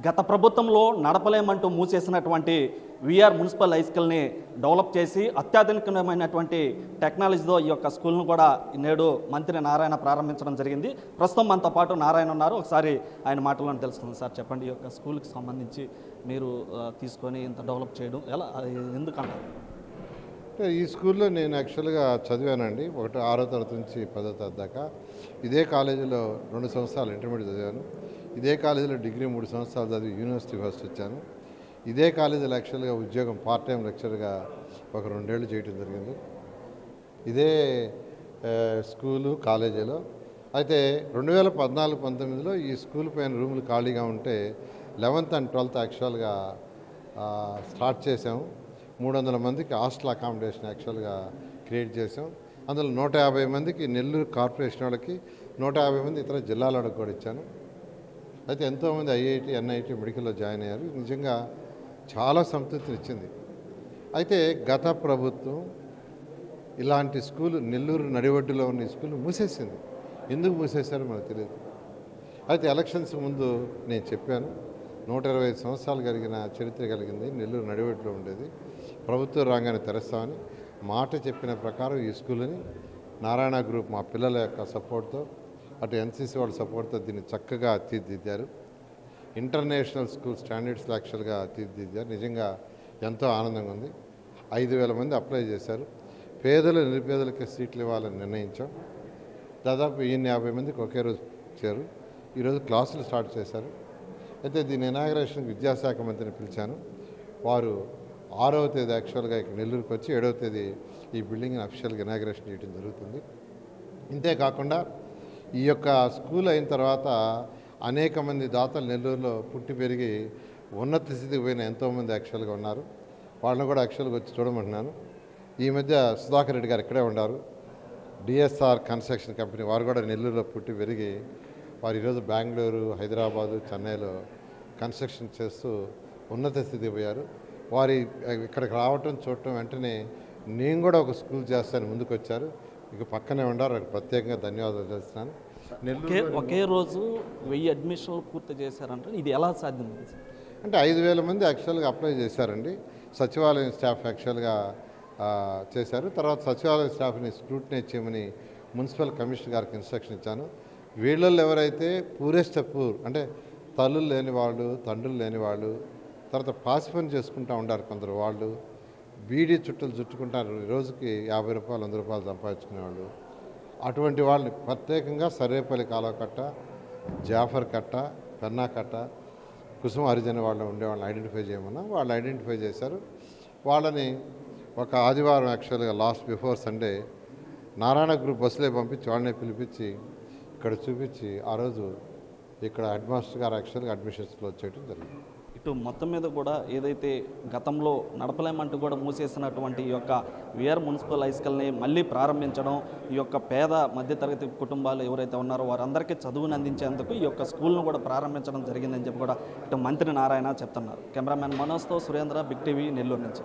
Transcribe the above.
గత ప్రభుత్వంలో నడపలేమంటూ మూసేసినటువంటి VR municipal high స్కూల్ని డెవలప్ చేసి అత్యాధునికమైనటువంటి టెక్నాలజీతో ఈ యొక్క స్కూల్ను కూడా నేడు మంత్రి నారాయణ ప్రారంభించడం జరిగింది. ప్రస్తుతం మనతో పాటు నారాయణ ఉన్నారు. ఒకసారి ఆయన మాటలను తెలుసుకుందాం. సార్ చెప్పండి, ఈ యొక్క స్కూల్కి సంబంధించి మీరు తీసుకొని ఇంత డెవలప్ చేయడం ఎలా, ఎందుకంటారు? ఈ స్కూల్లో నేను యాక్చువల్గా చదివానండి. 6వ తరగతి నుంచి 10వ తరగతి దాకా ఇదే కాలేజీలో 2 సంవత్సరాలు ఇంటర్మీడియట్ చదివాను. ఇదే కాలేజీలో డిగ్రీ 3 సంవత్సరాలు చదివి యూనివర్సిటీ ఫస్ట్ వచ్చాను. ఇదే కాలేజీలో యాక్చువల్గా ఉద్యోగం పార్ట్ టైం లెక్చర్గా ఒక 2 ఏళ్ళు చేయడం జరిగింది ఇదే స్కూలు కాలేజీలో. అయితే 2014-19లో ఈ స్కూల్ పైన రూములు ఖాళీగా ఉంటే 11th and 12th యాక్చువల్గా స్టార్ట్ చేసాము. 300 మందికి హాస్టల్ అకామిడేషన్ యాక్చువల్గా క్రియేట్ చేసాం. అందులో 150 మందికి నెల్లూరు కార్పొరేషన్ వాళ్ళకి, 150 మంది ఇతర జిల్లాల వాళ్ళకి కూడా ఇచ్చాను. అయితే ఎంతోమంది ఐఐటి, ఎన్ఐటి మెడికల్లో జాయిన్ అయ్యారు. నిజంగా చాలా సంతృప్తిని ఇచ్చింది. అయితే గత ప్రభుత్వం ఇలాంటి స్కూలు నెల్లూరు నడివడ్డులో ఉన్న ఈ స్కూల్ మూసేసింది. ఎందుకు మూసేశారో మనకు తెలియదు. అయితే ఎలక్షన్స్ ముందు నేను చెప్పాను, 125 సంవత్సరాలు కలిగిన చరిత్ర కలిగింది, నెల్లూరు నడివడ్డులో ఉండేది, ప్రభుత్వ రంగాన్ని తెరుస్తామని మాట చెప్పిన ప్రకారం ఈ స్కూల్ని నారాయణ గ్రూప్ మా పిల్లల యొక్క సపోర్ట్తో, అటు ఎన్సీసీ వాళ్ళ సపోర్ట్తో దీన్ని చక్కగా తీర్చిదిద్దారు. ఇంటర్నేషనల్ స్కూల్ స్టాండర్డ్స్లో యాక్చువల్గా తీర్చిదిద్దారు. నిజంగా ఎంతో ఆనందంగా ఉంది. 5,000 మంది అప్లై చేశారు. పేదలు నిరుపేదలకి సీట్లు ఇవ్వాలని నిర్ణయించాం. దాదాపు 50 మందికి ఒకే రోజు ఇచ్చారు. ఈరోజు క్లాసులు స్టార్ట్ చేశారు. అయితే దీని ఇనాగరేషన్కి విద్యాశాఖ మంత్రిని పిలిచాను. వారు 6వ తేదీ యాక్చువల్గా ఇక్కడ నెల్లూరుకి వచ్చి 7వ తేదీ ఈ బిల్డింగ్ని అఫీషియల్గా ఇనాగరేషన్ చేయడం జరుగుతుంది. ఇంతేకాకుండా ఈ యొక్క స్కూల్ అయిన తర్వాత అనేక మంది దాతలు నెల్లూరులో పుట్టి పెరిగి ఉన్నత స్థితికి పోయిన ఎంతోమంది యాక్చువల్గా ఉన్నారు. వాళ్ళని కూడా యాక్చువల్గా వచ్చి చూడమంటున్నాను. ఈ మధ్య సుధాకర్ రెడ్డి గారు ఇక్కడే ఉన్నారు. డిఎస్ఆర్ కన్స్ట్రక్షన్ కంపెనీ వారు కూడా నెల్లూరులో పుట్టి పెరిగి వారు ఈరోజు బెంగళూరు, హైదరాబాదు, చెన్నైలో కన్స్ట్రక్షన్ చేస్తూ ఉన్నత స్థితికి పోయారు. వారి ఇక్కడికి రావటం చూడటం వెంటనే నేను కూడా ఒక స్కూల్ చేస్తాను ముందుకు వచ్చారు. ఇక పక్కనే ఉండారు. వారికి ప్రత్యేకంగా ధన్యవాదాలు చేస్తున్నాను. ఒకే రోజు 1000 అడ్మిషన్లు పూర్తి చేశారంటే ఇది ఎలా సాధ్యం? అంటే 5,000 మంది యాక్చువల్గా అప్లై చేశారండి. సచివాలయం స్టాఫ్ యాక్చువల్గా చేశారు. తర్వాత సచివాలయం స్టాఫ్ని స్క్రూటినైజ్ చేయమని మున్సిపల్ కమిషనర్ గారికి ఇన్స్ట్రక్షన్ ఇచ్చాను. వీళ్ళల్లో ఎవరైతే పూరెస్ట్ పూర్ అంటే తల్లులు లేని వాళ్ళు, తండ్రులు లేని వాళ్ళు, తర్వాత పాసి పని చేసుకుంటూ ఉంటారు కొందరు, వాళ్ళు బీడీ చుట్టలు చుట్టుకుంటారు, రోజుకి 50 రూపాయలు 100 రూపాయలు సంపాదించుకునేవాళ్ళు, అటువంటి వాళ్ళని ప్రత్యేకంగా సర్వేపల్లి కాలువ కట్ట, జాఫర్ కట్ట, పెన్నా కట్ట, కుసుమ హరిజన వాళ్ళు ఉండేవాళ్ళని ఐడెంటిఫై చేయమన్నా వాళ్ళు ఐడెంటిఫై చేశారు. వాళ్ళని ఒక ఆదివారం యాక్చువల్గా last before Sunday Narayana group బస్సులే పంపించి వాళ్ళని పిలిపించి ఇక్కడ చూపించి ఆ రోజు ఇక్కడ హెడ్ మాస్టర్ గారు యాక్చువల్గా అడ్మిషన్స్ క్లోజ్ చేయడం జరిగింది. ఇటు మొత్తం మీద కూడా ఏదైతే గతంలో నడపలేమంటూ కూడా మూసేసినటువంటి ఈ యొక్క విఆర్ మున్సిపల్ హై స్కూల్ని మళ్ళీ ప్రారంభించడం, ఈ యొక్క పేద మధ్యతరగతి కుటుంబాలు ఎవరైతే ఉన్నారో వారందరికీ చదువుని అందించేందుకు ఈ యొక్క స్కూల్ను కూడా ప్రారంభించడం జరిగిందని చెప్పి కూడా ఇటు మంత్రి నారాయణ చెప్తున్నారు. కెమెరామ్యాన్ మనోజ్తో సురేంద్ర, బిగ్ టీవీ, నెల్లూరు నుంచి.